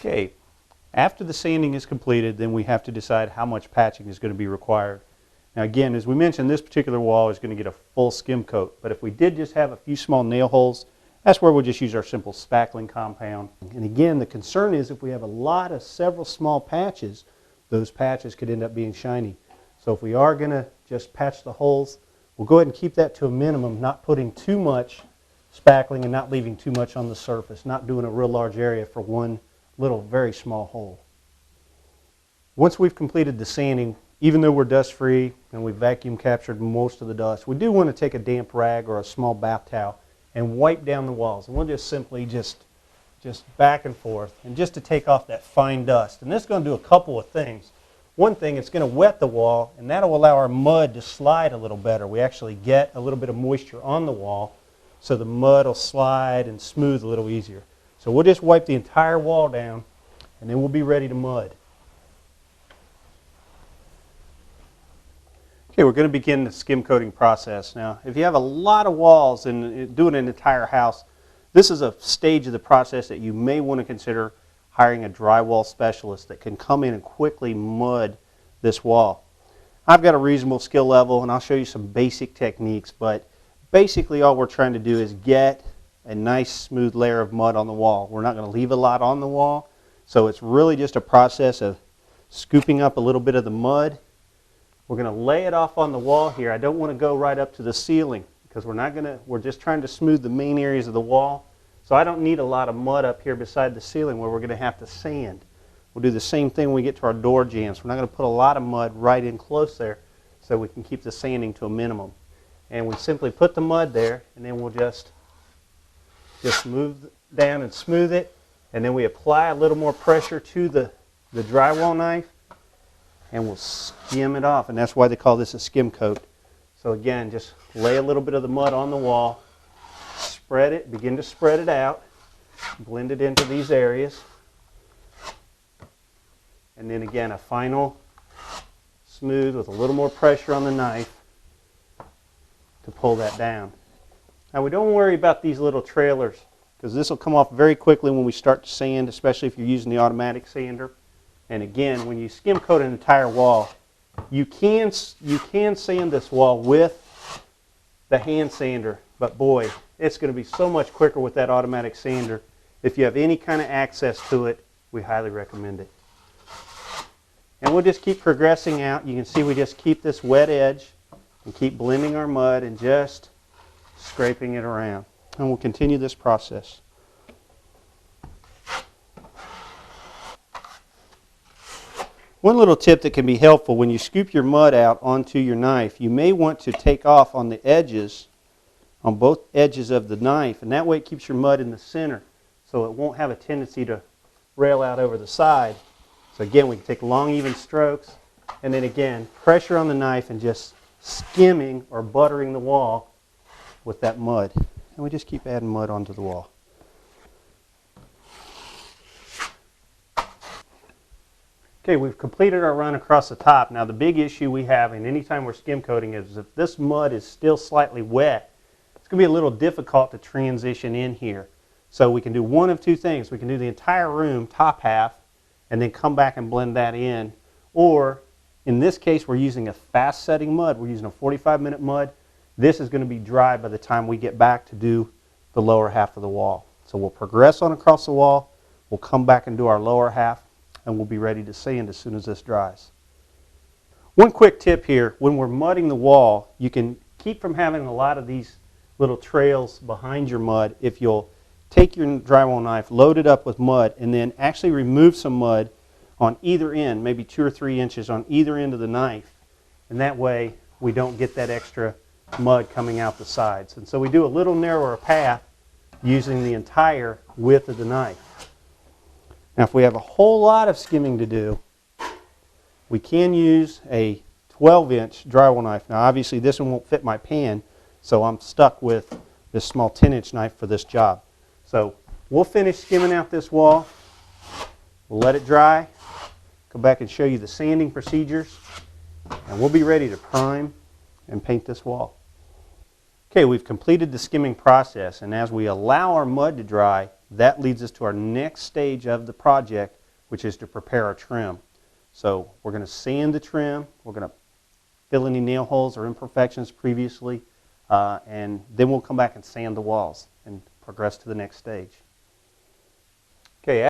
Okay, after the sanding is completed, then we have to decide how much patching is going to be required. Now again, as we mentioned, this particular wall is going to get a full skim coat, but if we did just have a few small nail holes, that's where we'll just use our simple spackling compound. And again, the concern is if we have a lot of several small patches, those patches could end up being shiny. So if we are going to just patch the holes, we'll go ahead and keep that to a minimum, not putting too much spackling and not leaving too much on the surface, not doing a real large area for one little very small hole. Once we've completed the sanding, even though we're dust free and we've vacuum captured most of the dust, we do want to take a damp rag or a small bath towel and wipe down the walls. And we'll just simply just back and forth, and just to take off that fine dust. And this is going to do a couple of things. One thing, it's going to wet the wall, and that'll allow our mud to slide a little better. We actually get a little bit of moisture on the wall, so the mud will slide and smooth a little easier. So we'll just wipe the entire wall down, and then we'll be ready to mud. Okay, we're going to begin the skim coating process. Now, if you have a lot of walls and doing an entire house, this is a stage of the process that you may want to consider hiring a drywall specialist that can come in and quickly mud this wall. I've got a reasonable skill level, and I'll show you some basic techniques, but basically all we're trying to do is get a nice smooth layer of mud on the wall. We're not going to leave a lot on the wall, so it's really just a process of scooping up a little bit of the mud. We're going to lay it off on the wall here. I don't want to go right up to the ceiling because we're just trying to smooth the main areas of the wall. So I don't need a lot of mud up here beside the ceiling where we're going to have to sand. We'll do the same thing when we get to our door jambs. We're not going to put a lot of mud right in close there so we can keep the sanding to a minimum. And we simply put the mud there, and then we'll just move down and smooth it, and then we apply a little more pressure to the drywall knife, and we'll skim it off, and that's why they call this a skim coat. So again, just lay a little bit of the mud on the wall, spread it, begin to spread it out, blend it into these areas, and then again a final smooth with a little more pressure on the knife to pull that down. Now we don't worry about these little trailers because this will come off very quickly when we start to sand, especially if you're using the automatic sander. And again, when you skim coat an entire wall, you can sand this wall with the hand sander, but boy, it's going to be so much quicker with that automatic sander. If you have any kind of access to it, we highly recommend it. And we'll just keep progressing out. You can see we just keep this wet edge and keep blending our mud and just scraping it around. And we'll continue this process. One little tip that can be helpful when you scoop your mud out onto your knife, you may want to take off on the edges, on both edges of the knife, and that way it keeps your mud in the center so it won't have a tendency to rail out over the side. So again, we can take long even strokes, and then again, pressure on the knife and just skimming or buttering the wall with that mud. And we just keep adding mud onto the wall. Okay, we've completed our run across the top. Now the big issue we have, and anytime we're skim coating, is if this mud is still slightly wet, it's going to be a little difficult to transition in here. So we can do one of two things. We can do the entire room, top half, and then come back and blend that in. Or, in this case, we're using a fast setting mud. We're using a 45-minute mud. This is going to be dry by the time we get back to do the lower half of the wall. So we'll progress on across the wall. We'll come back and do our lower half, and we'll be ready to sand as soon as this dries. One quick tip here, when we're mudding the wall, you can keep from having a lot of these little trails behind your mud if you'll take your drywall knife, load it up with mud, and then actually remove some mud on either end, maybe 2 or 3 inches on either end of the knife. And that way we don't get that extra mud coming out the sides. And so we do a little narrower path using the entire width of the knife. Now if we have a whole lot of skimming to do, we can use a 12-inch drywall knife. Now obviously this one won't fit my pan, so I'm stuck with this small 10-inch knife for this job. So we'll finish skimming out this wall, we'll let it dry, come back and show you the sanding procedures, and we'll be ready to prime and paint this wall. Okay, we've completed the skimming process, and as we allow our mud to dry, that leads us to our next stage of the project, which is to prepare our trim. So we're going to sand the trim, we're going to fill any nail holes or imperfections previously, and then we'll come back and sand the walls and progress to the next stage. Okay.